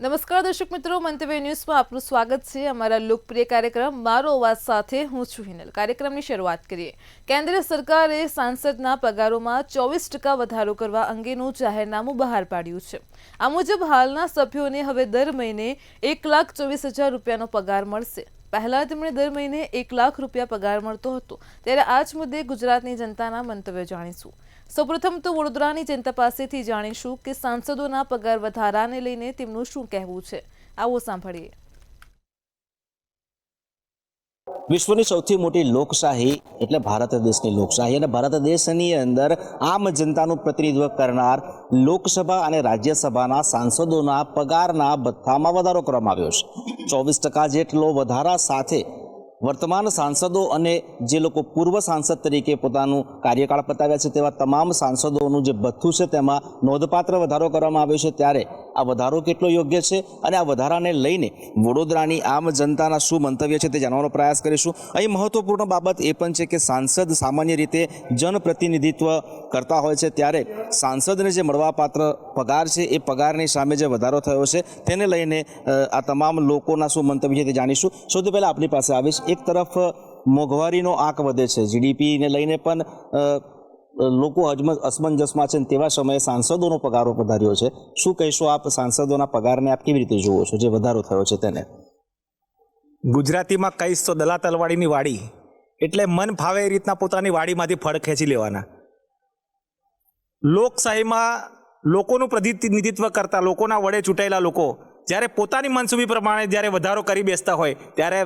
નમસ્કાર દર્શક મિત્રો, મંતવ્ય ન્યૂઝમાં આપનું સ્વાગત છે। અમારા લોકપ્રિય કાર્યક્રમ મારો અવાજ સાથે હું છું હિનલ। કાર્યક્રમની શરૂઆત કરીએ। કેન્દ્ર સરકારે સાંસદના પગારોમાં 24% વધારો કરવા અંગેનું જાહેરનામું બહાર પાડ્યું છે। આ મુજબ હાલના સભ્યોને હવે દર મહિને 1,24,000 રૂપિયાનો પગાર મળશે। પહેલા તેમણે દર મહિને 1 લાખ રૂપિયા પગાર મળતો હતો, ત્યારે આ જ મુદ્દે ગુજરાતની જનતાના મંતવ્ય જાણીશું। સૌપ્રથમ તો વડોદરાની જનતા પાસેથી જાણીશું કે સાંસદોના પગાર વધારાને લઈને તેમનું શું કહેવું છે। આવો સાંભળીએ। વિશ્વની સૌથી મોટી લોકશાહી એટલે ભારત દેશની લોકશાહી અને ભારત દેશની અંદર આમ જનતાનું પ્રતિનિધિત્વ કરનાર લોકસભા અને રાજ્યસભાના સાંસદોના પગારના ભથ્થામાં વધારો કરવામાં આવ્યો છે। 24% જેટલો વધારા સાથે વર્તમાન સાંસદો અને જે લોકો પૂર્વ સાંસદ તરીકે પોતાનું કાર્યકાળ પતાવ્યા છે તેવા તમામ સાંસદોનું જે ભથ્થું છે તેમાં નોંધપાત્ર વધારો કરવામાં આવ્યો છે। ત્યારે આ વધારો કેટલો યોગ્ય છે અને આ વધારાને લઈને વડોદરાની આમ જનતાના શું મંતવ્ય છે તે જાણવાનો પ્રયાસ કરીશું। અહીં મહત્વપૂર્ણ બાબત એ પણ છે કે સાંસદ સામાન્ય રીતે જનપ્રતિનિધિત્વ કરતા હોય છે, ત્યારે સાંસદને જે મળવાપાત્ર પગાર છે એ પગારની સામે જે વધારો થયો છે તેને લઈને આ તમામ લોકોના શું મંતવ્ય છે તે જાણીશું। સૌથી પહેલાં આપણી પાસે આવીશ। એક તરફ મોંઘવારીનો આંક વધે છે, જીડીપીને લઈને પણ લોકો અસમંજસમાં છે, તેવા સમયે સાંસદોનો પગાર વધાર્યો છે। શું કહેશો આપ સાંસદોના પગારને આપ કેવી રીતે જુઓ છો, જે વધારો થયો છે તેને? ગુજરાતીમાં કહીશ તો દલા તલવાડીની વાડી એટલે મન ફાવે એ રીતના પોતાની વાડીમાંથી ફળ ખેંચી લેવાના। લોકશાહીમાં લોકોનું પ્રતિનિધિત્વ કરતા, લોકોના વડે ચૂંટાયેલા લોકો જ્યારે પોતાની મનસુબી પ્રમાણે જ્યારે વધારો કરી બેસતા હોય, ત્યારે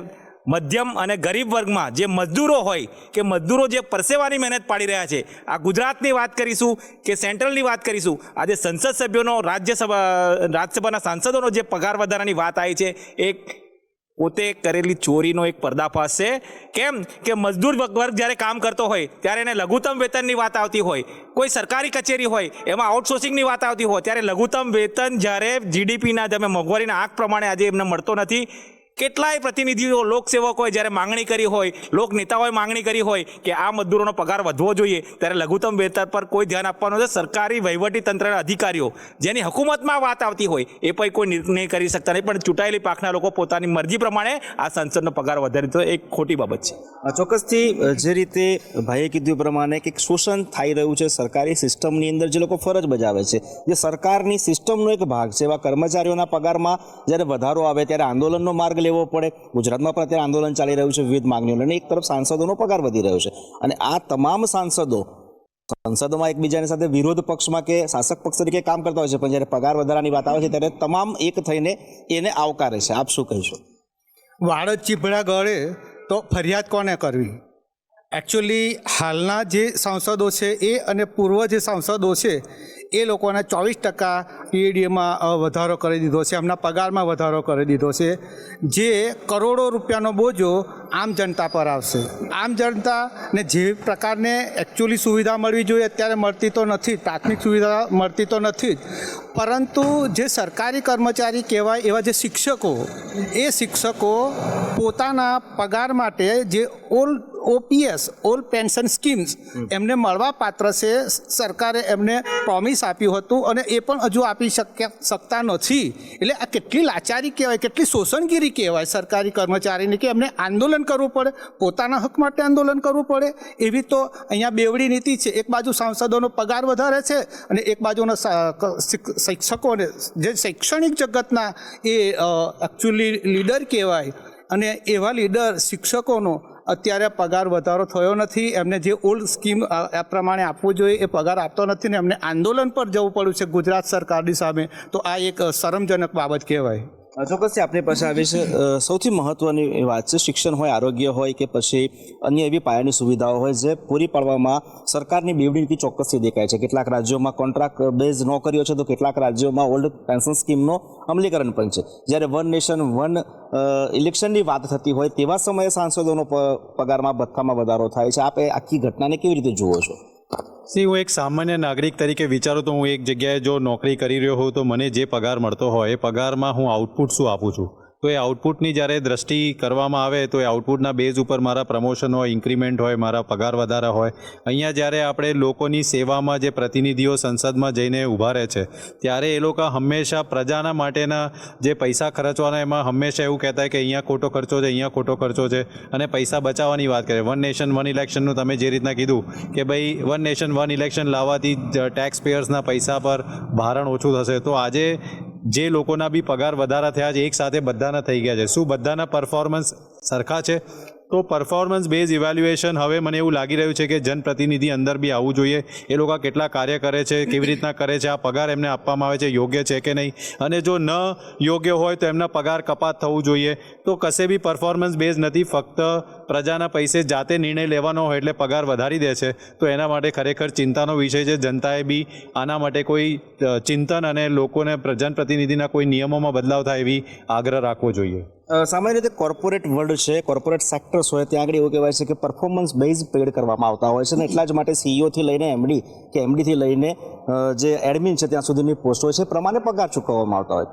મધ્યમ અને ગરીબ વર્ગમાં જે મજદૂરો હોય કે મજદૂરો જે પરસેવાની મહેનત પાડી રહ્યા છે, આ ગુજરાતની વાત કરીશું કે સેન્ટ્રલની વાત કરીશું, આજે સંસદ સભ્યોનો રાજ્યસભાના સાંસદોનો જે પગાર વધારાની વાત આવી છે, એક પોતે કરેલી ચોરીનો એક પર્દાફાશ છે। કેમ કે મજદૂર વર્ગ જ્યારે કામ કરતો હોય ત્યારે એને લઘુત્તમ વેતનની વાત આવતી હોય, કોઈ સરકારી કચેરી હોય એમાં આઉટસોર્સિંગની વાત આવતી હોય, ત્યારે લઘુત્તમ વેતન જ્યારે જીડીપીના તમે મોંઘવારીના આંક પ્રમાણે આજે એમને મળતો નથી। કેટલાય પ્રતિનિધિઓ લોકસેવકોએ જ્યારે માંગણી કરી હોય, લોક નેતાઓએ માંગણી કરી હોય કે આ મજદૂરોનો પગાર વધવો જોઈએ, ત્યારે લઘુત્તમ વેતન પર કોઈ ધ્યાન આપવાનું છે। સરકારી વહીવટી તંત્રના અધિકારીઓ જેની હુકુમતમાં વાત આવતી હોય એ પણ કોઈ નિર્ણય કરી શકતા નહીં, પણ ચૂંટાયેલી પાંખના લોકો પોતાની મરજી પ્રમાણે આ સંસદનો પગાર વધારી તો એક ખોટી બાબત છે। ચોક્કસથી જે રીતે ભાઈએ કીધું પ્રમાણે કે શોષણ થઈ રહ્યું છે સરકારી સિસ્ટમની અંદર, જે લોકો ફરજ બજાવે છે, જે સરકારની સિસ્ટમનો એક ભાગ છે, એવા કર્મચારીઓના પગારમાં જ્યારે વધારો આવે ત્યારે આંદોલનનો માર્ગ લેવો પડે। ગુજરાતમાં પણ અત્યારે આંદોલન ચાલી રહ્યું છે વિવિધ માંગણીઓ, અને એક તરફ સાંસદોનો પગાર વધી રહ્યો છે, અને આ તમામ સાંસદો સંસદમાં એકબીજાની સાથે વિરોધ પક્ષમાં કે શાસક પક્ષ તરીકે કામ કરતા હોય છે, પણ જ્યારે પગાર વધારાની વાત આવે છે ત્યારે તમામ એક થઈને એને આવકારે છે। આપ શું કહીશો? વાળ જ ચીભડા ગળે તો ફરિયાદ કોને કરવી? એકચ્યુઅલી હાલના જે સાંસદો છે એ અને પૂર્વ જે સાંસદો છે એ લોકોને 24% ટીએડીએમાં વધારો કરી દીધો છે, એમના પગારમાં વધારો કરી દીધો છે, જે કરોડો રૂપિયાનો બોજો આમ જનતા પર આવશે। આમ જનતાને જે પ્રકારને એકચ્યુઅલી સુવિધા મળવી જોઈએ અત્યારે મળતી તો નથી, પ્રાથમિક સુવિધા મળતી તો નથી જ, પરંતુ જે સરકારી કર્મચારી કહેવાય એવા જે શિક્ષકો, એ શિક્ષકો પોતાના પગાર માટે જે ઓપીએસ ઓલ પેન્શન સ્કીમ્સ એમને મળવા પાત્ર છે, સરકારે એમને પ્રોમિસ આપ્યું હતું અને એ પણ હજુ આપી શકતા નથી। એટલે આ કેટલી લાચારી કહેવાય, કેટલી શોષણગીરી કહેવાય સરકારી કર્મચારીની, કે એમને આંદોલન કરવું પડે, પોતાના હક માટે આંદોલન કરવું પડે। એવી તો અહીંયા બેવડી નીતિ છે। એક બાજુ સાંસદોનો પગાર વધારે છે અને એક બાજુના શિક્ષકોને, જે શૈક્ષણિક જગતના એ એકચ્યુઅલી લીડર કહેવાય, અને એવા લીડર શિક્ષકોનો અત્યારે પગાર વધારો થયો નથી, એમને જે ઓલ્ડ સ્કીમ આ પ્રમાણે આપવું જોઈએ એ પગાર આપતો નથી, ને એમને આંદોલન પર જવું પડ્યું છે ગુજરાત સરકારની સામે। તો આ એક શરમજનક બાબત કહેવાય। ચોક્કસથી આપણી પાસે આવી છે સૌથી મહત્વની વાત છે, શિક્ષણ હોય, આરોગ્ય હોય કે પછી અન્ય એવી પાયાની સુવિધાઓ હોય જે પૂરી પાડવામાં સરકારની બેવડી નીતિ ચોક્કસથી દેખાય છે। કેટલાક રાજ્યોમાં કોન્ટ્રાક્ટ બેઝ નોકરીઓ છે, તો કેટલાક રાજ્યોમાં ઓલ્ડ પેન્શન સ્કીમનો અમલીકરણ પણ છે। જ્યારે વન નેશન વન ઇલેક્શનની વાત થતી હોય તેવા સમયે સાંસદોનો પગારમાં ભથ્થામાં વધારો થાય છે। આપ આખી ઘટનાને કેવી રીતે જુઓ છો? હું એક સામાન્ય નાગરિક તરીકે વિચારું તો હું એક જગ્યાએ જો નોકરી કરી રહ્યો હોઉં તો મને જે પગાર મળતો હોય એ પગારમાં હું આઉટપુટ શું આપું છું, તો એ આઉટપુટની જ્યારે દ્રષ્ટિ કરવામાં આવે તો એ આઉટપુટના બેઝ ઉપર મારા પ્રમોશન હોય, ઇન્ક્રીમેન્ટ હોય, મારા પગાર વધારા હોય. અહીંયા જ્યારે આપણે લોકોની સેવામાં જે પ્રતિનિધિઓ સંસદમાં જઈને ઊભા રહે છે ત્યારે એ લોકો હંમેશા પ્રજાના માટેના જે પૈસા ખર્ચવાના એમાં હંમેશા એવું કહેતા હોય કે અહીંયા ખોટો ખર્ચો છે, અહીંયા ખોટો ખર્ચો છે, અને પૈસા બચાવવાની વાત કરે. વન નેશન વન ઇલેક્શનનું તમે જે રીતના કીધું કે ભાઈ વન નેશન વન ઇલેક્શન લાવવાથી ટેક્સ પેયર્સના પૈસા પર ભારણ ઓછું થશે. તો આજે જે લોકોના બી પગાર વધારા થયા છે એક સાથે બધાના થઈ ગયા છે. શું બધાના પરફોર્મન્સ સરખા છે? તો પરફોર્મન્સ બેઝ ઇવેલ્યુએશન હવે મને એવું લાગી રહ્યું છે કે જનપ્રતિનિધિ અંદર બી આવવું જોઈએ. એ લોકો કેટલા કાર્ય કરે છે, કેવી રીતના કરે છે, આ પગાર એમને આપવામાં આવે છે યોગ્ય છે કે નહીં, અને જો ન યોગ્ય હોય તો એમના પગાર કપાત થવું જોઈએ. તો કશે બી પરફોર્મન્સ બેઝ નથી, ફક્ત પ્રજાના પૈસે જાતે નિર્ણય લેવાનો હોય એટલે પગાર વધારી દે છે. તો એના માટે ખરેખર ચિંતાનો વિષય છે. જનતાએ બી આના માટે કોઈ ચિંતન અને લોકોને જનપ્રતિનિધિના કોઈ નિયમોમાં બદલાવ થાય એવી આગ્રહ રાખવો જોઈએ. સામાન્ય રીતે કોર્પોરેટ વર્લ્ડ છે, કોર્પોરેટ સેક્ટર્સ હોય ત્યાં આગળ એવું કહેવાય છે કે પરફોર્મન્સ બેઝ પેડ કરવામાં આવતા હોય છે ને એટલા જ માટે સીઈઓથી લઈને એમડી કે એમડીથી લઈને જે એડમિન છે ત્યાં સુધીની પોસ્ટ હોય છે પ્રમાણે પગાર ચૂકવવામાં આવતા હોય.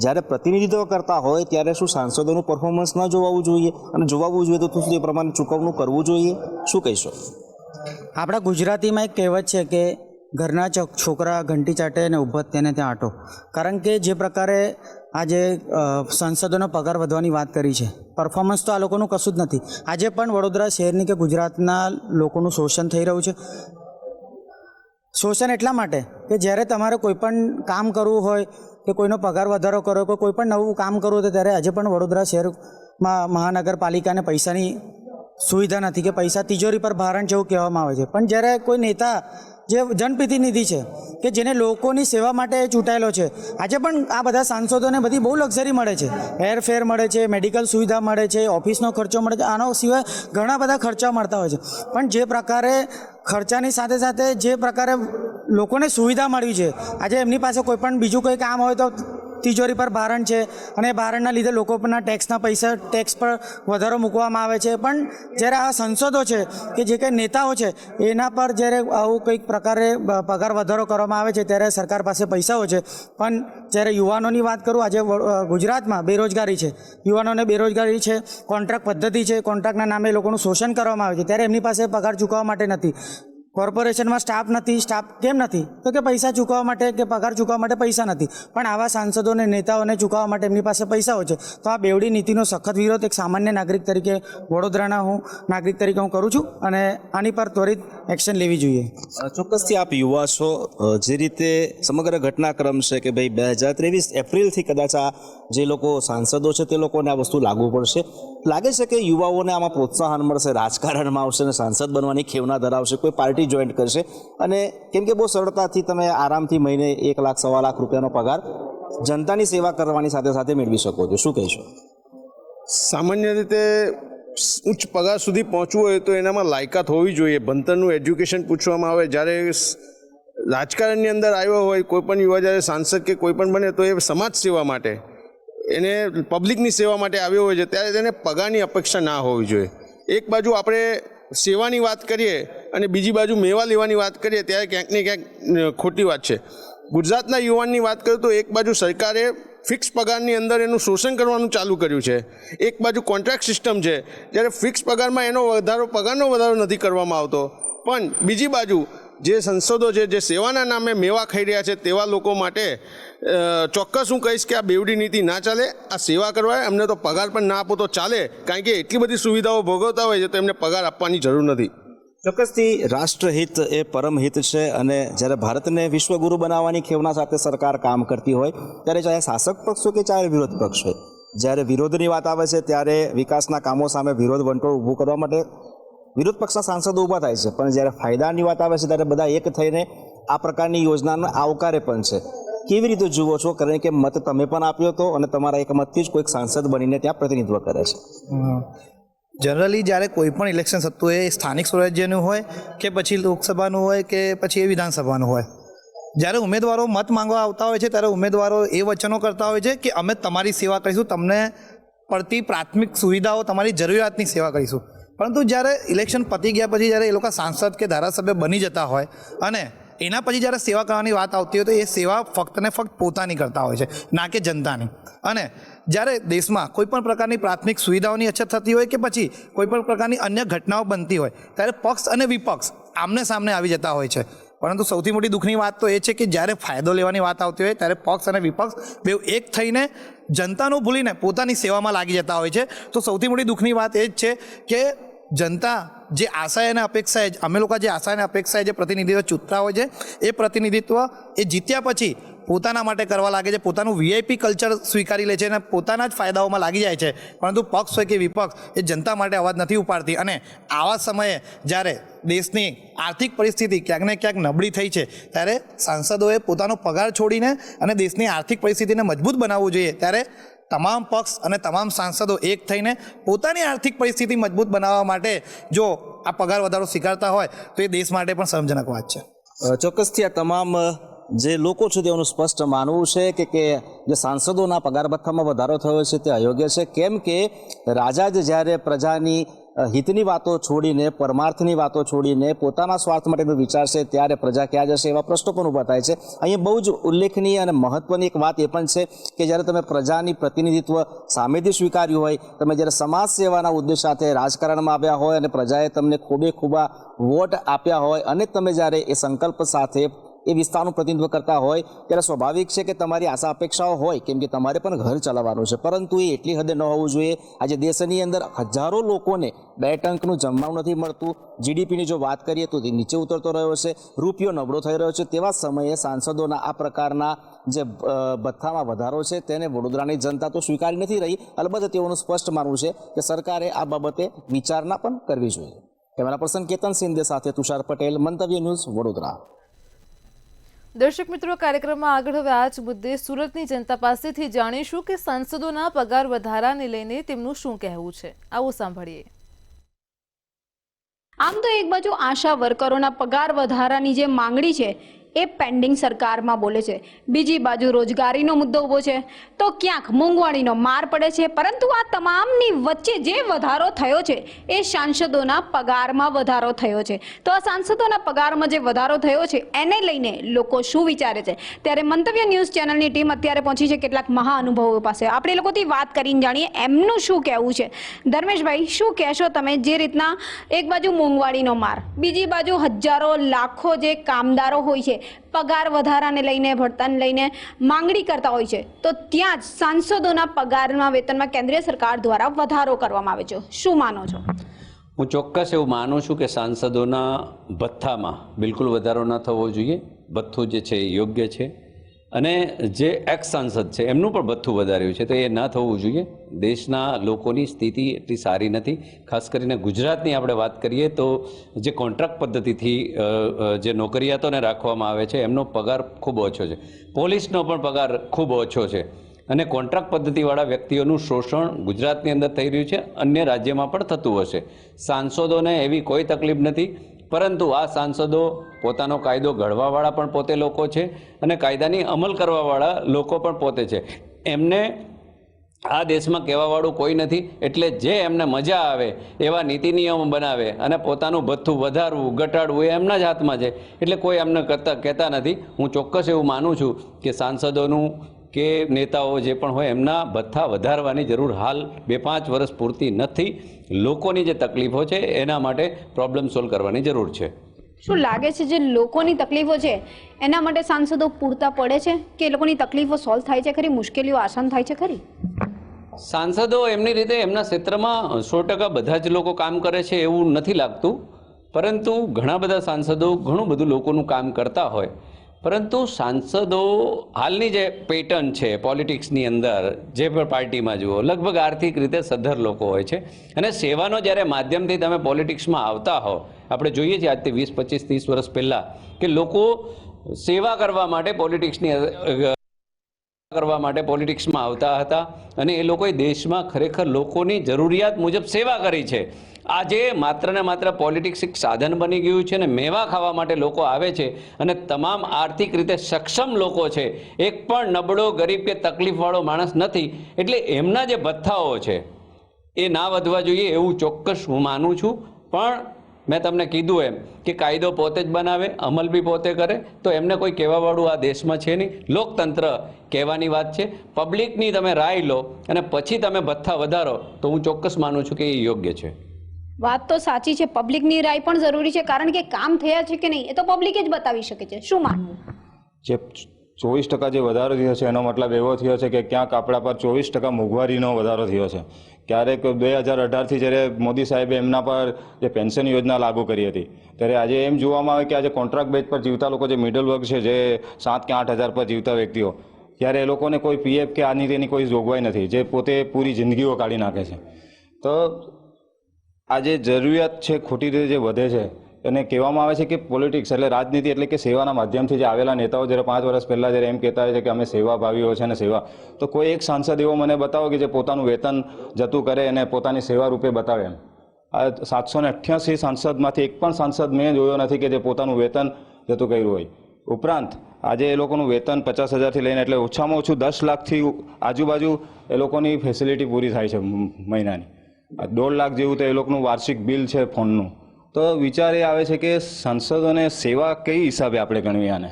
જ્યારે પ્રતિનિધિત્વ કરતા હોય ત્યારે શું સાંસદોનું પરફોર્મન્સ ન જોવાવું જોઈએ, અને જોવાવું જોઈએ તો શું એ પ્રમાણે ચૂકવણું કરવું જોઈએ? શું કહીશો? આપણા ગુજરાતીમાં એક કહેવત છે કે ઘરના છોકરા ઘંટી ચાટે અને ઉભત તેને ત્યાં આટો. કારણ કે જે પ્રકારે આજે સાંસદોનો પગાર વધવાની વાત કરી છે, પરફોર્મન્સ તો આ લોકોનું કશું જ નથી. આજે પણ વડોદરા શહેરની કે ગુજરાતના લોકોનું શોષણ થઈ રહ્યું છે. શોષણ એટલા માટે કે જ્યારે તમારે કોઈ પણ કામ કરવું હોય કે કોઈનો પગાર વધારો કરો કે કોઈ પણ નવું કામ કરવું હોય ત્યારે આજે પણ વડોદરા શહેરમાં મહાનગરપાલિકાને પૈસાની સુવિધા નથી કે પૈસા તિજોરી પર ભારણ જેવું કહેવામાં આવે છે. પણ જ્યારે કોઈ નેતા જે જનપ્રતિનિધિ છે કે જેને લોકોની સેવા માટે ચૂંટાયેલો છે, આજે પણ આ બધા સાંસદોને બધી બહુ લક્ઝરી મળે છે, એરફેર મળે છે, મેડિકલ સુવિધા મળે છે, ઓફિસનો ખર્ચો મળે છે, આનો સિવાય ઘણા બધા ખર્ચા મળતા હોય છે. પણ જે પ્રકારે ખર્ચાની સાથે સાથે જે પ્રકારે લોકોને સુવિધા મળવી છે, આજે એમની પાસે કોઈ પણ બીજું કોઈ કામ હોય તો તિજોરી પર ભારણ છે, અને ભારણના લીધે લોકો પરના ટેક્સના પૈસા ટેક્સ પર વધારો મૂકવામાં આવે છે. પણ જ્યારે આ સંસદો છે કે જે કંઈ નેતાઓ છે એના પર જ્યારે આવું કંઈક પ્રકારે પગાર વધારો કરવામાં આવે છે ત્યારે સરકાર પાસે પૈસાઓ છે. પણ જ્યારે યુવાનોની વાત કરું, આજે ગુજરાતમાં બેરોજગારી છે, યુવાનોને બેરોજગારી છે, કોન્ટ્રાક્ટ પદ્ધતિ છે, કોન્ટ્રાક્ટના નામે લોકોનું શોષણ કરવામાં આવે છે, ત્યારે એમની પાસે પગાર ચૂકવવા માટે નથી. કોર્પોરેશનમાં સ્ટાફ નથી. સ્ટાફ કેમ નથી? તો કે પૈસા ચૂકવવા માટે કે પગાર ચૂકવવા માટે પૈસા નથી. પણ આવા સાંસદોને નેતાઓને ચૂકવવા માટે એમની પાસે પૈસાઓ છે. તો આ બેવડી નીતિનો સખત વિરોધ એક સામાન્ય નાગરિક તરીકે, વડોદરાના નાગરિક તરીકે હું કરું છું, અને આની પર ત્વરિત એક્શન લેવી જોઈએ. ચોક્કસથી આપ યુવા છો, જે રીતે સમગ્ર ઘટનાક્રમ છે કે ભાઈ 2023 એપ્રિલથી કદાચ આ જે લોકો સાંસદો છે તે લોકોને આ વસ્તુ લાગુ પડશે. લાગે છે કે યુવાઓને આમાં પ્રોત્સાહન મળશે, રાજકારણમાં આવશે અને સાંસદ બનવાની ખેવના ધરાવશે, કોઈ પાર્ટી જોઈન્ટ કરશે, અને કેમ કે બહુ સરળતાથી તમે આરામથી મહિને 1 લાખ 1.25 લાખ રૂપિયાનો પગાર જનતાની સેવા કરવાની સાથે સાથે મેળવી શકો છો. શું કહીશો? સામાન્ય રીતે ઉચ્ચ પગાર સુધી પહોંચવું હોય તો એનામાં લાયકાત હોવી જોઈએ. ભણતરનું એજ્યુકેશન પૂછવામાં આવે. જ્યારે રાજકારણની અંદર આવ્યો હોય કોઈ પણ યુવા જ્યારે સાંસદ કે કોઈ પણ બને તો એ સમાજ સેવા માટે, એને પબ્લિકની સેવા માટે આવ્યો હોય છે, ત્યારે તેને પગારની અપેક્ષા ના હોવી જોઈએ. એક બાજુ આપણે સેવાની વાત કરીએ અને બીજી બાજુ મેવા લેવાની વાત કરીએ ત્યારે ક્યાંક ને ક્યાંક ખોટી વાત છે. ગુજરાતના યુવાનની વાત કરું તો એક બાજુ સરકારે ફિક્સ પગારની અંદર એનું શોષણ કરવાનું ચાલુ કર્યું છે, એક બાજુ કોન્ટ્રાક્ટ સિસ્ટમ છે, જ્યારે ફિક્સ પગારમાં એનો પગારનો વધારો નથી કરવામાં આવતો. પણ બીજી બાજુ જે સંસદો છે જે સેવાના નામે મેવા ખાઈ રહ્યા છે તેવા લોકો માટે ચોક્કસ હું કહીશ કે આ બેવડી નીતિ ના ચાલે. આ સેવા કરવા એમને તો પગાર પણ ના આપો તો ચાલે, કારણ કે એટલી બધી સુવિધાઓ ભોગવતા હોય છે તો એમને પગાર આપવાની જરૂર નથી. ચોક્કસથી રાષ્ટ્રહિત એ પરમહિત છે, અને જ્યારે ભારતને વિશ્વગુરુ બનાવવાની ખેવના સાથે સરકાર કામ કરતી હોય ત્યારે ચાહે શાસક પક્ષ હોય કે ચાહે વિરોધ પક્ષ હોય, જ્યારે વિરોધની વાત આવે છે ત્યારે વિકાસના કામો સામે વિરોધ વંટોળ ઊભું કરવા માટે વિરોધ પક્ષના સાંસદો ઊભા થાય છે. પણ જ્યારે ફાયદાની વાત આવે છે ત્યારે બધા એક થઈને આ પ્રકારની યોજનાને આવકારે પણ છે. કેવી રીતે જુઓ છો? કારણ કે મત તમે પણ આપ્યો હતો અને તમારા એક મતથી જ કોઈક સાંસદ બનીને ત્યાં પ્રતિનિધિત્વ કરે છે. જનરલી જ્યારે કોઈ પણ ઇલેક્શન થતું હોય, એ સ્થાનિક સ્વરાજ્યનું હોય કે પછી લોકસભાનું હોય કે પછી એ વિધાનસભાનું હોય, જ્યારે ઉમેદવારો મત માંગવા આવતા હોય છે ત્યારે ઉમેદવારો એ વચનો કરતા હોય છે કે અમે તમારી સેવા કરીશું, તમને પડતી પ્રાથમિક સુવિધાઓ, તમારી જરૂરિયાતની સેવા કરીશું. પરંતુ જ્યારે ઇલેક્શન પતી ગયા પછી જ્યારે એ લોકો સાંસદ કે ધારાસભ્ય બની જતા હોય અને એના પછી જ્યારે સેવા કરવાની વાત આવતી હોય તો એ સેવા ફક્ત ને ફક્ત પોતાની કરતા હોય છે, ના કે જનતાની. અને જ્યારે દેશમાં કોઈ પણ પ્રકારની પ્રાથમિક સુવિધાઓની અછત થતી હોય કે પછી કોઈ પણ પ્રકારની અન્ય ઘટનાઓ બનતી હોય ત્યારે પક્ષ અને વિપક્ષ આમને સામને આવી જતા હોય છે. પરંતુ સૌથી મોટી દુઃખની વાત તો એ છે કે જ્યારે ફાયદો લેવાની વાત આવતી હોય ત્યારે પક્ષ અને વિપક્ષ બે એક થઈને જનતાનું ભૂલીને પોતાની સેવામાં લાગી જતા હોય છે. તો સૌથી મોટી દુઃખની વાત એ જ છે કે જનતા જે આશાએ અને અપેક્ષાએ અમે લોકો જે આશા અને અપેક્ષાએ જે પ્રતિનિધિત્વ ચૂંટતા હોય છે એ પ્રતિનિધિત્વ એ જીત્યા પછી પોતાના માટે કરવા લાગે છે, પોતાનું વીઆઈપી કલ્ચર સ્વીકારી લે છે અને પોતાના જ ફાયદાઓમાં લાગી જાય છે. પરંતુ પક્ષ હોય કે વિપક્ષ એ જનતા માટે અવાજ નથી ઉપાડતી. અને આવા સમયે જ્યારે દેશની આર્થિક પરિસ્થિતિ ક્યાંક ને ક્યાંક નબળી થઈ છે ત્યારે સાંસદોએ પોતાનો પગાર છોડીને અને દેશની આર્થિક પરિસ્થિતિને મજબૂત બનાવવું જોઈએ. ત્યારે તમામ પક્ષ અને તમામ સાંસદો એક થઈને પોતાની આર્થિક પરિસ્થિતિ મજબૂત બનાવવા માટે જો આ પગાર વધારો સ્વીકારતા હોય તો એ દેશ માટે પણ શરમજનક વાત છે. ચોક્કસથી આ તમામ જે લોકો છે તેઓનું સ્પષ્ટ માનવું છે કે જે સાંસદોના પગાર ભથ્થામાં વધારો થયો છે તે અયોગ્ય છે. કેમ કે રાજા જ જ્યારે પ્રજાની હિતની વાતો છોડીને, પરમાર્થની વાતો છોડીને પોતાના સ્વાર્થ માટેનું વિચારશે ત્યારે પ્રજા ક્યાં જશે એવા પ્રશ્નો પણ ઊભા થાય છે. અહીંયા બહુ જ ઉલ્લેખનીય અને મહત્વની એક વાત એ પણ છે કે જ્યારે તમે પ્રજાની પ્રતિનિધિત્વ સામેથી સ્વીકાર્યું હોય, તમે જ્યારે સમાજ સેવાના ઉદ્દેશ સાથે રાજકારણમાં આવ્યા હોય અને પ્રજાએ તમને ખૂબે ખૂબા વોટ આપ્યા હોય અને તમે જ્યારે એ સંકલ્પ સાથે એ વિસ્તારનું પ્રતિનિધિત્વ કરતા હોય ત્યારે સ્વાભાવિક છે કે તમારી આશા અપેક્ષાઓ હોય, કેમ કે તમારે પણ ઘર ચલાવવાનું છે. પરંતુ એ એટલી હદે ન હોવું જોઈએ. આજે દેશની અંદર હજારો લોકોને 2 ટંકનું જમવાનું નથી મળતું. જીડીપીની જો વાત કરીએ તો તે નીચે ઉતરતો રહ્યો છે, રૂપિયો નબળો થઈ રહ્યો છે. તેવા સમયે સાંસદોના આ પ્રકારના જે ભથ્થામાં વધારો છે તેને વડોદરાની જનતા તો સ્વીકારી નથી રહી. અલબત્ત તેઓનું સ્પષ્ટ માનવું છે કે સરકારે આ બાબતે વિચારણા પણ કરવી જોઈએ. કેમેરા પર્સન કેતન સિંધે સાથે તુષાર પટેલ, મંતવ્ય ન્યૂઝ, વડોદરા. દર્શક મિત્રો, કાર્યક્રમમાં આગળ હવે આ જ મુદ્દે સુરતની જનતા પાસેથી જાણીશું કે સાંસદોના પગાર વધારાને લઈને તેમનું શું કહેવું છે. આવો સાંભળીએ. આમ તો એક બાજુ આશા વર્કરોના પગાર વધારાની જે માંગણી છે એ પેન્ડિંગ સરકારમાં બોલે છે, બીજી બાજુ રોજગારીનો મુદ્દો ઊભો છે તો ક્યાંક મોંઘવારીનો માર પડે છે. પરંતુ આ તમામની વચ્ચે જે વધારો થયો છે એ સાંસદોના પગારમાં વધારો થયો છે. તો આ સાંસદોના પગારમાં જે વધારો થયો છે એને લઈને લોકો શું વિચારે છે, ત્યારે મંતવ્ય ન્યૂઝ ચેનલની ટીમ અત્યારે પહોંચી છે કેટલાક મહાઅનુભવો પાસે. આપણે લોકોથી વાત કરીને જાણીએ એમનું શું કહેવું છે. ધર્મેશભાઈ, શું કહેશો તમે? જે રીતના એક બાજુ મોંઘવારીનો માર, બીજી બાજુ હજારો લાખો જે કામદારો હોય છે પગાર વધારાને લઈને, ભડતાને લઈને માંગણી કરતા હોય છે, તો ત્યાં જ સાંસદોના પગારમાં, વેતનમાં કેન્દ્રીય સરકાર દ્વારા વધારો કરવામાં આવે છે. શું માનો છો? હું ચોક્કસ એવું માનું છું કે સાંસદોના ભથ્થામાં બિલકુલ વધારો ન થવો જોઈએ. ભથ્થું જે છે એ યોગ્ય છે અને જે એક્સ સાંસદ છે એમનું પણ ભથ્થું વધાર્યું છે તો એ ન થવું જોઈએ. દેશના લોકોની સ્થિતિ એટલી સારી નથી. ખાસ કરીને ગુજરાતની આપણે વાત કરીએ તો જે કોન્ટ્રાક્ટ પદ્ધતિથી જે નોકરિયાતોને રાખવામાં આવે છે એમનો પગાર ખૂબ ઓછો છે. પોલીસનો પણ પગાર ખૂબ ઓછો છે અને કોન્ટ્રાક્ટ પદ્ધતિવાળા વ્યક્તિઓનું શોષણ ગુજરાતની અંદર થઈ રહ્યું છે, અન્ય રાજ્યમાં પણ થતું હશે. સાંસદોને એવી કોઈ તકલીફ નથી, પરંતુ આ સાંસદો પોતાનો કાયદો ઘડવાવાળા પણ પોતે લોકો છે અને કાયદાની અમલ કરવાવાળા લોકો પણ પોતે છે. એમને આ દેશમાં કહેવાવાળું કોઈ નથી, એટલે જે એમને મજા આવે એવા નીતિ નિયમો બનાવે અને પોતાનું ભથ્થું વધારવું ઘટાડવું એ એમના જ હાથમાં છે. એટલે કોઈ એમને કહેતા નથી. હું ચોક્કસ એવું માનું છું કે સાંસદોનું કે નેતાઓ જે પણ હોય એમના ભથ્થા વધારવાની જરૂર હાલ 2-5 વર્ષ પૂરતી નથી. લોકોની જે તકલીફો છે એના માટે પ્રોબ્લેમ સોલ્વ કરવાની જરૂર છે. શું લાગે છે જે લોકોની તકલીફો છે એના માટે સાંસદો પૂરતા પડે છે કે એ લોકોની તકલીફો સોલ્વ થાય છે ખરી, મુશ્કેલીઓ આસાન થાય છે ખરી? સાંસદો એમની રીતે એમના ક્ષેત્રમાં 100% બધા જ લોકો કામ કરે છે એવું નથી લાગતું, પરંતુ ઘણા બધા સાંસદો ઘણું બધું લોકોનું કામ કરતા હોય. પરંતુ સાંસદો હાલની જે પેટર્ન છે પોલિટિક્સની અંદર, જે પણ પાર્ટીમાં જુઓ, લગભગ આર્થિક રીતે સદ્ધર લોકો હોય છે અને સેવાનો જ્યારે માધ્યમથી તમે પોલિટિક્સમાં આવતા હો, આપણે જોઈએ છીએ આજથી 20, 25, 30 વર્ષ પહેલાં કે લોકો સેવા કરવા માટે પોલિટિક્સમાં આવતા હતા અને એ લોકોએ દેશમાં ખરેખર લોકોની જરૂરિયાત મુજબ સેવા કરી છે. આજે માત્ર ને માત્ર પોલિટિક્સ એક સાધન બની ગયું છે અને મેવા ખાવા માટે લોકો આવે છે અને તમામ આર્થિક રીતે સક્ષમ લોકો છે, એક પણ નબળો, ગરીબ કે તકલીફવાળો માણસ નથી. એટલે એમના જે ભથ્થાઓ છે એ ના વધવા જોઈએ એવું ચોક્કસ હું માનું છું. પણ મેં તમને કીધું એમ કે કાયદો પોતે જ બનાવે, અમલ બી પોતે કરે, તો એમને કોઈ કહેવાવાળું આ દેશમાં છે નહીં. લોકતંત્ર કહેવાની વાત છે. પબ્લિકની તમે રાય લો અને પછી તમે ભથ્થા વધારો તો હું ચોક્કસ માનું છું કે એ યોગ્ય છે. વાત તો સાચી છે, પબ્લિકની રાય પણ જરૂરી છે, કારણ કે કામ થયા છે કે નહીં એ તો પબ્લિકે જ બતાવી શકે છે. શું માનવું? જે 24% જે વધારો થયો છે એનો મતલબ એવો થયો છે કે ક્યાંક આપણા પર 24% મોંઘવારીનો વધારો થયો છે. ક્યારેક 2018થી જ્યારે મોદી સાહેબે એમના પર જે પેન્શન યોજના લાગુ કરી હતી ત્યારે આજે એમ જોવામાં આવે કે આજે કોન્ટ્રાક્ટ બેઝ પર જીવતા લોકો, જે મિડલ વર્ગ છે, જે 7 કે 8 હજાર પર જીવતા વ્યક્તિઓ, ત્યારે એ લોકોને કોઈ પીએફ કે આની તેની કોઈ જોગવાઈ નથી, જે પોતે પૂરી જિંદગીઓ કાઢી નાખે છે. તો આજે જરૂરિયાત છે ખોટી રીતે જે વધે છે એને કહેવામાં આવે છે કે પોલિટિક્સ એટલે રાજનીતિ એટલે કે સેવાના માધ્યમથી જે આવેલા નેતાઓ જ્યારે 5 વર્ષ પહેલાં જ્યારે એમ કહેતા હોય છે કે અમે સેવાભાવીઓ છે અને સેવા, તો કોઈ એક સાંસદ એવો મને બતાવો કે જે પોતાનું વેતન જતું કરે અને પોતાની સેવા રૂપે બતાવે. એમ આ 788 સાંસદમાંથી એક પણ સાંસદ મેં જોયો નથી કે જે પોતાનું વેતન જતું કર્યું હોય. ઉપરાંત આજે એ લોકોનું વેતન 50,000થી લઈને એટલે ઓછામાં ઓછું 10 લાખથી આજુબાજુ એ લોકોની ફેસિલિટી પૂરી થાય છે મહિનાની. 1.5 લાખ જેવું તો એ લોકોનું વાર્ષિક બિલ છે ફોનનું. તો વિચાર એ આવે છે કે સાંસદોને સેવા કઈ હિસાબે આપણે ગણવી આને?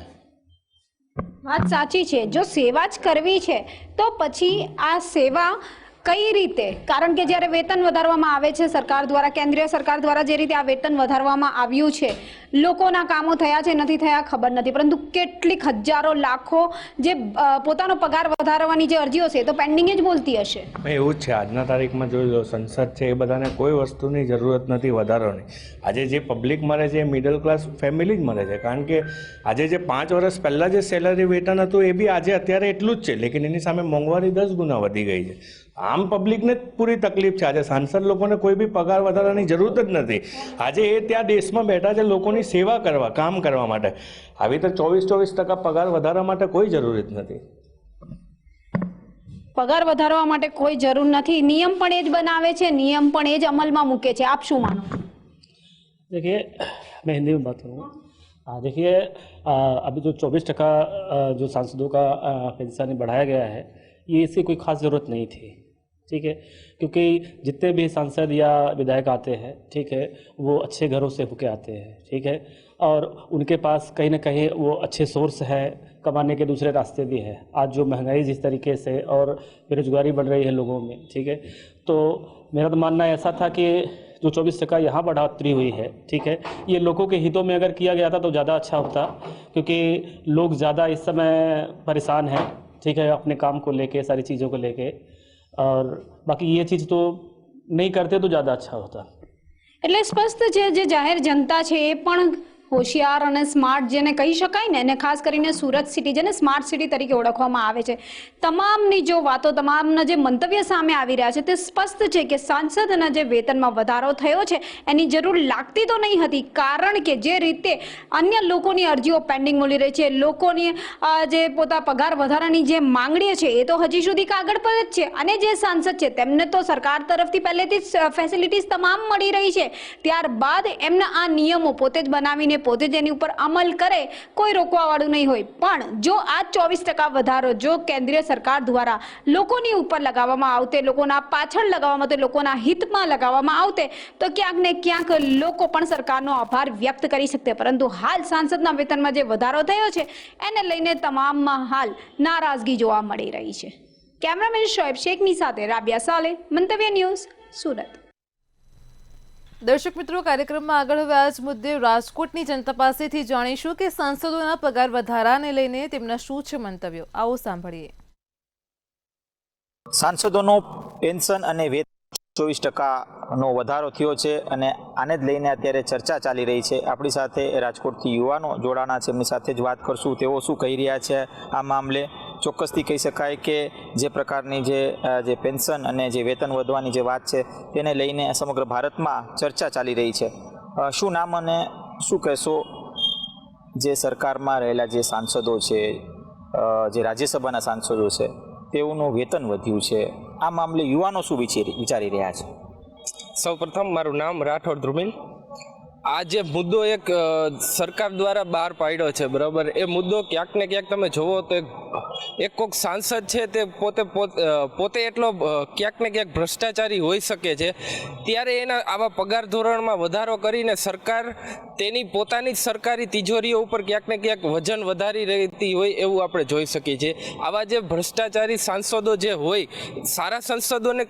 વાત સાચી છે, જો સેવા જ કરવી છે તો પછી આ સેવા કઈ રીતે? કારણ કે જ્યારે વેતન વધારવામાં આવે છે સરકાર દ્વારા, કેન્દ્રીય સરકાર દ્વારા જે રીતે આ વેતન વધારવામાં આવ્યું છે, લોકોના કામો થયા છે નથી થયા ખબર નથી, પરંતુ કેટલીક હજારો લાખો જે પોતાનો પગાર વધારવાની જે અરજીઓ છે તો પેન્ડિંગ જ બોલતી હશે. એવું જ છે, આજના તારીખમાં જોઈ લો, સંસદ છે એ બધાને કોઈ વસ્તુની જરૂરત નથી વધારવાની. આજે જે પબ્લિક મળે છે એ મિડલ ક્લાસ ફેમિલી જ મળે છે, કારણ કે આજે જે 5 વર્ષ પહેલાં જે સેલરી વેતન હતું એ બી આજે અત્યારે એટલું જ છે, લેકિન એની સામે મોંઘવારી 10 ગુના વધી ગઈ છે. આમ પબ્લિકને જ પૂરી તકલીફ છે. આજે સાંસદ લોકોને કોઈ બી પગાર વધારવાની જરૂરત જ નથી. આજે એ ત્યાં દેશમાં બેઠા છે લોકોની સેવા કરવા, કામ કરવા માટે. આવી તો 24% પગાર વધારવા માટે કોઈ જરૂર જ નથી. પગાર વધારવા માટે કોઈ જરૂર નથી, નિયમ પણ એ જ બનાવે છે, નિયમ પણ એ જ અમલમાં મૂકે છે. આપ શું માનો? देखिए, मैं हिंदी में बात करूँगा. देखिए, अभी जो 24% जो सांसदों का पेंशन बढ़ाया गया है, ये इसकी कोई ख़ास ज़रूरत नहीं थी. ठीक है, क्योंकि जितने भी सांसद या विधायक आते हैं, ठीक है, वो अच्छे घरों से होके आते हैं. ठीक है, और उनके पास कहीं ना कहीं वो अच्छे सोर्स है कमाने के, दूसरे रास्ते भी है. आज जो महंगाई जिस तरीके से और बेरोजगारी बढ़ रही है लोगों में, ठीक है, तो मेरा तो मानना ऐसा था कि जो 24% यहाँ बढ़ोतरी हुई है, ठीक है, ये लोगों के हितों में अगर किया गया था तो ज़्यादा अच्छा होता, क्योंकि लोग ज़्यादा इस समय परेशान हैं. ठीक है, अपने काम को लेके, सारी चीज़ों को लेके, और बाकी ये चीज़ तो नहीं करते तो ज़्यादा अच्छा होता. એટલે સ્પષ્ટ છે, જે જાહેર જનતા છે એ પણ હોશિયાર અને સ્માર્ટ જેને કહી શકાય ને, અને ખાસ કરીને સુરત સિટી જેને સ્માર્ટ સિટી તરીકે ઓળખવામાં આવે છે, તમામની જો વાતો, તમામના જે મંતવ્ય સામે આવી રહ્યા છે તે સ્પષ્ટ છે કે સાંસદના જે વેતનમાં વધારો થયો છે એની જરૂર લાગતી તો નહીં હતી, કારણ કે જે રીતે અન્ય લોકોની અરજીઓ પેન્ડિંગ મળી રહી છે, લોકોની જે પોતા પગાર વધારાની જે માંગણી છે એ તો હજી સુધી કાગળ પર જ છે, અને જે સાંસદ છે તેમને તો સરકાર તરફથી પહેલેથી જ ફેસિલિટીઝ તમામ મળી રહી છે. ત્યારબાદ એમના આ નિયમો પોતે જ બનાવીને પોતે જ એની ઉપર અમલ કરે, કોઈ રોકવાવાળું નહીં હોય. પણ જો આ 24% વધારો જો કેન્દ્રીય સરકાર દ્વારા લોકોની ઉપર લગાવવામાં આવતે, લોકોના પાછળ લગાવવામાં આવતે, લોકોના હિતમાં લગાવવામાં આવતે, તો ક્યાંક ને ક્યાંક લોકો પણ સરકારનો આભાર વ્યક્ત કરી શકતે. પરંતુ હાલ સાંસદના વેતનમાં જે વધારો થયો છે એને લઈને તમામમાં હાલ નારાજગી જોવા મળી રહી છે. કેમેરામેન શોએબ શેખની સાથે રાબિયા સાલે, મંતવ્ય ન્યૂઝ, સુરત. દર્શક મિત્રો, કાર્યક્રમમાં આગળ હવે આ જ મુદ્દે રાજકોટની જનતા પાસેથી જાણીશું કે સાંસદોના પગાર વધારાને લઈને તેમના શું છે મંતવ્યો. આવો સાંભળીએ. સાંસદોનો પેન્શન અને વેતન 24%નો વધારો થયો છે અને આને જ લઈને અત્યારે ચર્ચા ચાલી રહી છે. આપણી સાથે રાજકોટથી યુવાનો જોડાણા છે, એમની સાથે જ વાત કરશું. તેઓ શું કહી રહ્યા છે આ મામલે. ચોક્કસથી કહી શકાય કે જે પ્રકારની જે પેન્શન અને જે વેતન વધવાની જે વાત છે તેને લઈને સમગ્ર ભારતમાં ચર્ચા ચાલી રહી છે. શું નામ અને શું કહેશો જે સરકારમાં રહેલા જે સાંસદો છે, જે રાજ્યસભાના સાંસદો છે, તેઓનું વેતન વધ્યું છે, આ મામલે યુવાનો શું વિચારી રહ્યા છે? સૌપ્રથમ મારું નામ રાઠોડ ધ્રુમિલ. આ જે મુદ્દો એક સરકાર દ્વારા બહાર પાડ્યો છે, બરાબર, એ મુદ્દો ક્યાંક ને ક્યાંક તમે જોવો તો એક કોઈક સાંસદ છે તે પોતે એટલો ક્યાંક ને ક્યાંક ભ્રષ્ટાચારી હોઈ શકે છે, ત્યારે એના આવા પગાર ધોરણમાં વધારો કરીને સરકાર તેની પોતાની જ સરકારી તિજોરીઓ ઉપર ક્યાંક ને ક્યાંક વજન વધારી રહેતી હોય એવું આપણે જોઈ શકીએ છીએ. આવા જે ભ્રષ્ટાચારી સાંસદો જે હોય, સારા સંસદોને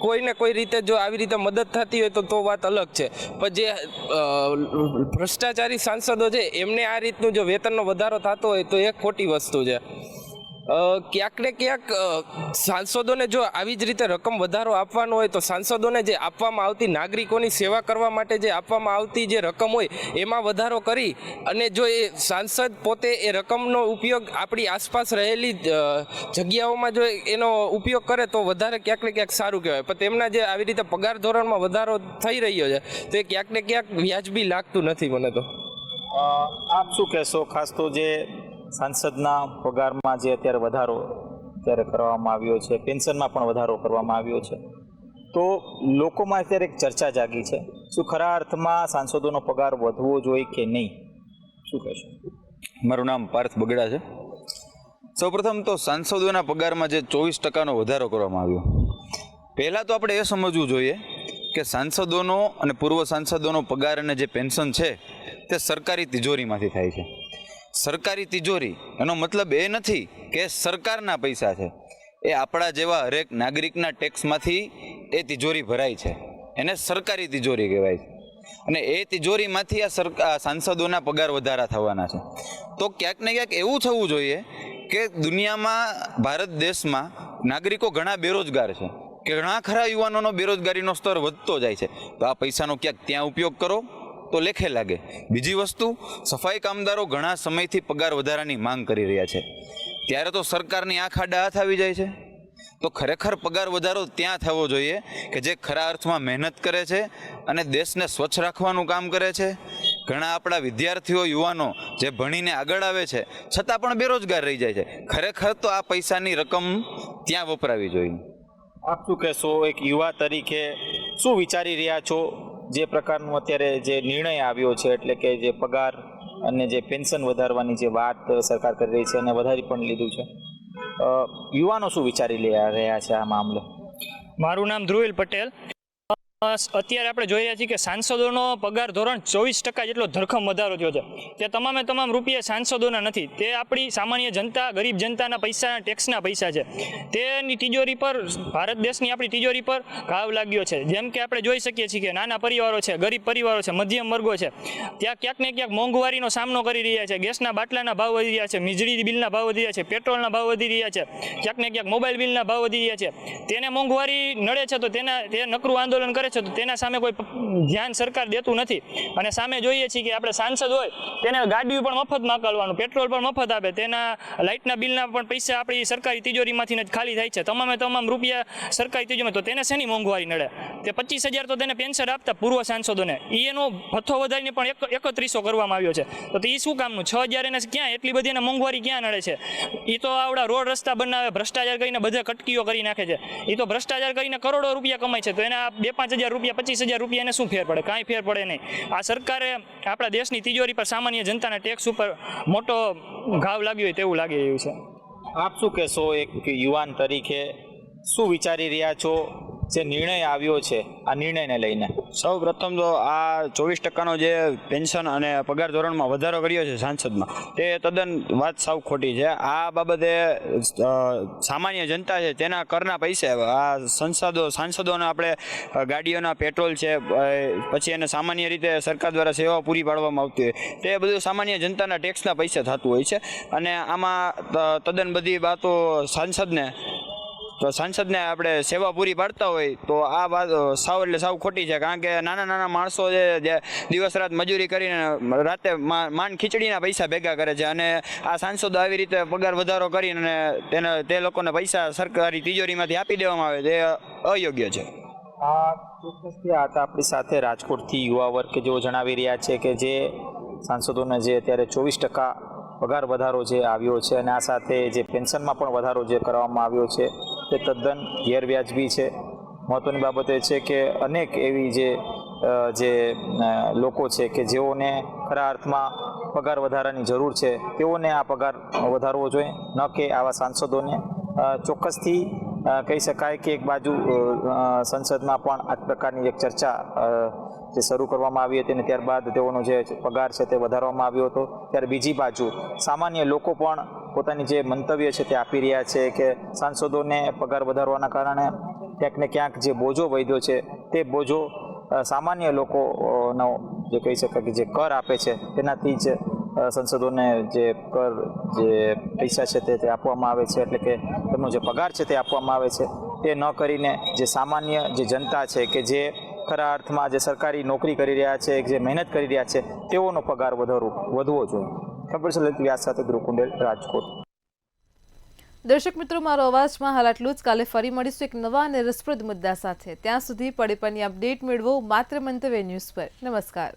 કોઈને કોઈ રીતે જો આવી રીતે મદદ થતી હોય તો વાત અલગ છે, પણ જે ભ્રષ્ટાચારી સાંસદો છે એમને આ રીતનું જો વેતનનો વધારો થતો હોય તો એ ખોટી વસ્તુ છે. ક્યાંક ને ક્યાંક સાંસદોને જો આવી જ રીતે રકમ વધારો આપવાનો હોય તો સાંસદોને જે આપવામાં આવતી નાગરિકોની સેવા કરવા માટે જે આપવામાં આવતી જે રકમ હોય એમાં વધારો કરી અને જો એ સાંસદ પોતે એ રકમનો ઉપયોગ આપણી આસપાસ રહેલી જગ્યાઓમાં જો એનો ઉપયોગ કરે તો વધારે ક્યાંક ને ક્યાંક સારું કહેવાય. પણ તેમના જે આવી રીતે પગાર ધોરણમાં વધારો થઈ રહ્યો છે તો એ ક્યાંક ને ક્યાંક વ્યાજબી લાગતું નથી મને તો. આપ શું કહેશો, ખાસ તો જે સાંસદના પગારમાં જે અત્યારે વધારો અત્યારે કરવામાં આવ્યો છે, પેન્શનમાં પણ વધારો કરવામાં આવ્યો છે, તો લોકોમાં અત્યારે એક ચર્ચા જાગી છે, શું ખરા અર્થમાં સાંસદોનો પગાર વધવો જોઈએ કે નહીં? શું કહેશો? મારું નામ પાર્થ બગડા છે. સૌપ્રથમ તો સાંસદોના પગારમાં જે 24% વધારો કરવામાં આવ્યો, પહેલાં તો આપણે એ સમજવું જોઈએ કે સાંસદોનો અને પૂર્વ સાંસદોનો પગાર અને જે પેન્શન છે તે સરકારી તિજોરીમાંથી થાય છે. સરકારી તિજોરી એનો મતલબ એ નથી કે સરકારના પૈસા છે, એ આપણા જેવા હરેક નાગરિકના ટેક્સમાંથી એ તિજોરી ભરાય છે, એને સરકારી તિજોરી કહેવાય છે. અને એ તિજોરીમાંથી આ સાંસદોના પગાર વધારા થવાના છે. તો ક્યાંક ને ક્યાંક એવું થવું જોઈએ કે દુનિયામાં, ભારત દેશમાં નાગરિકો ઘણા બેરોજગાર છે, કે ઘણા ખરા યુવાનોનો બેરોજગારીનો સ્તર વધતો જાય છે, તો આ પૈસાનો ક્યાંક ત્યાં ઉપયોગ કરો તો લેખે લાગે. બીજી વસ્તુ, સફાઈ કામદારો ઘણા સમયથી પગાર વધારાની માંગ કરી રહ્યા છે, ત્યારે તો સરકારની આંખ આડા હાથ આવી જાય છે. તો ખરેખર પગાર વધારો ત્યાં થવો જોઈએ કે જે ખરા અર્થમાં મહેનત કરે છે અને દેશને સ્વચ્છ રાખવાનું કામ કરે છે. ઘણા આપણા વિદ્યાર્થીઓ, યુવાનો જે ભણીને આગળ આવે છે છતાં પણ બેરોજગાર રહી જાય છે. ખરેખર તો આ પૈસાની રકમ ત્યાં વપરાવી જોઈએ. આપ શું કહેશો, એક યુવા તરીકે શું વિચારી રહ્યા છો જે પ્રકારનો અત્યારે જે નિર્ણય આવ્યો છે, એટલે કે જે પગાર અને જે પેન્શન વધારવાની જે વાત સરકાર કરી રહી છે અને વધારી પણ લીધું છે, યુવાનો શું વિચારી રહ્યા છે આ મામલે? મારું નામ ધ્રુવિલ પટેલ. અત્યારે આપણે જોઈ રહ્યા છીએ કે સાંસદોનો પગાર ધોરણ 24% જેટલો ધરખમ વધારો થયો છે. તે તમામે તમામ રૂપિયા સાંસદોના નથી, તે આપણી સામાન્ય જનતા, ગરીબ જનતાના પૈસા, ટેક્સના પૈસા છે. તેની તિજોરી પર, ભારત દેશની આપણી તિજોરી પર ઘાવ લાગ્યો છે. જેમ કે આપણે જોઈ શકીએ છીએ કે નાના પરિવારો છે, ગરીબ પરિવારો છે, મધ્યમ વર્ગો છે, ત્યાં ક્યાંક ને ક્યાંક મોંઘવારીનો સામનો કરી રહ્યા છે. ગેસના બાટલાના ભાવ વધી રહ્યા છે, વીજળી બિલના ભાવ વધી રહ્યા છે, પેટ્રોલના ભાવ વધી રહ્યા છે, ક્યાંક ને ક્યાંક મોબાઈલ બિલના ભાવ વધી રહ્યા છે. તેને મોંઘવારી નડે છે તો તે નકરું આંદોલન કરે છે, તો તેના સામે કોઈ ધ્યાન સરકાર દેતું નથી. અને સામે જોઈએ છીએ કે આપણે સાંસદ હોય તેને ગાડીઓ પણ મફત મોકલવાનું, પેટ્રોલ પણ મફત આપે, તેના લાઇટના બિલના પણ પૈસા આપણી સરકારી તિજોરીમાંથી જ ખાલી થાય છે. તમામે તમામ રૂપિયા સરકારી તિજોરીમાં, તો તેને શેની મોંઘવારી નડે? તે 25,000 તો તેને પેન્શન આપતા પૂર્વ સાંસદોને, એનો ભથ્થો વધારીને પણ 3100 કરવામાં આવ્યો છે. તો એ શું કામનું? 6,000 એને ક્યાં એટલી બધી એને મોંઘવારી ક્યાં નડે છે? એ તો આવડા રોડ રસ્તા બનાવે, ભ્રષ્ટાચાર કરીને બધે કટકીઓ કરી નાખે છે. એ તો ભ્રષ્ટાચાર કરીને કરોડો રૂપિયા કમાય છે, તો એના 2-5 હજાર રૂપિયા, 25,000 રૂપિયા એને શું ફેર પડે? કાંઈ ફેર પડે નહીં. આ સરકારે આપણા દેશની તિજોરી પર, સામાન્ય જનતાના ટેક્સ ઉપર મોટો ઘાવ લાગ્યો હોય તેવું લાગી રહ્યું છે. આપ શું કહેશો, એક યુવાન તરીકે શું વિચારી રહ્યા છો જે નિર્ણય આવ્યો છે આ નિર્ણયને લઈને? સૌ પ્રથમ તો આ 24%નો જે પેન્શન અને પગાર ધોરણમાં વધારો કર્યો છે સાંસદમાં, તે તદ્દન વાત સાવ ખોટી છે. આ બાબતે સામાન્ય જનતા છે તેના કરના પૈસા આ સાંસદોને આપણે ગાડીઓના પેટ્રોલ છે, પછી એને સામાન્ય રીતે સરકાર દ્વારા સેવા પૂરી પાડવામાં આવતી હોય, તે બધું સામાન્ય જનતાના ટેક્સના પૈસા થતું હોય છે. અને આમાં તદ્દન બધી વાતો સાંસદને આપણે સેવા પૂરી પાડતા હોય તો આ વાત સાવ એટલે સાવ ખોટી છે. કારણ કે નાના નાના માણસો જે દિવસ રાત મજૂરી કરીને રાતે માંડ ખીચડીના પૈસા ભેગા કરે છે, અને આ સાંસદો આવી રીતે પગાર વધારો કરીને તે લોકોને પૈસા સરકારી તિજોરીમાંથી આપી દેવામાં આવે તે અયોગ્ય છે. આ ચોક્કસથી આ હતા આપણી સાથે રાજકોટથી યુવા વર્ગ કે જેઓ જણાવી રહ્યા છે કે જે સાંસદોને જે અત્યારે 24% પગાર વધારો જે આવ્યો છે અને આ સાથે જે પેન્શનમાં પણ વધારો જે કરવામાં આવ્યો છે તે તદ્દન ગેરવ્યાજબી છે. મહત્ત્વની બાબત એ છે કે અનેક એવી જે જે લોકો છે કે જેઓને ખરા અર્થમાં પગાર વધારાની જરૂર છે તેઓને આ પગાર વધારવો જોઈએ, ન કે આવા સાંસદોને. ચોક્કસથી કહી શકાય કે એક બાજુ સંસદમાં પણ આ પ્રકારની એક ચર્ચા જે શરૂ કરવામાં આવી હતી અને ત્યારબાદ તેઓનો જે પગાર છે તે વધારવામાં આવ્યો હતો, ત્યારે બીજી બાજુ સામાન્ય લોકો પણ પોતાની જે મંતવ્ય છે તે આપી રહ્યા છે કે સાંસદોને પગાર વધારવાના કારણે ક્યાંક ને ક્યાંક જે બોજો વધ્યો છે તે બોજો સામાન્ય લોકોનો જે કહી શકાય કે જે કર આપે છે તેનાથી જ સંસદોને જે કર જે પૈસા છે તે આપવામાં આવે છે, એટલે કે તેમનો જે પગાર છે તે આપવામાં આવે છે. તે ન કરીને જે સામાન્ય જે જનતા છે કે જે ખરા અર્થમાં જે સરકારી નોકરી કરી રહ્યા છે, જે મહેનત કરી રહ્યા છે, તેઓનો પગાર વધવો જોઈએ. ખબર છે લલિત વ્યાસ સાથે ધ્રુવ કુંડેલ, રાજકોટ. દર્શક મિત્રો, મારો અવાજમાં હાલ આટલું જ. કાલે ફરી મળીશું એક નવા અને રસપ્રદ મુદ્દા સાથે. ત્યાં સુધી પડે પણની અપડેટ મેળવો માત્ર મંતવ્ય ન્યૂઝ પર. નમસ્કાર.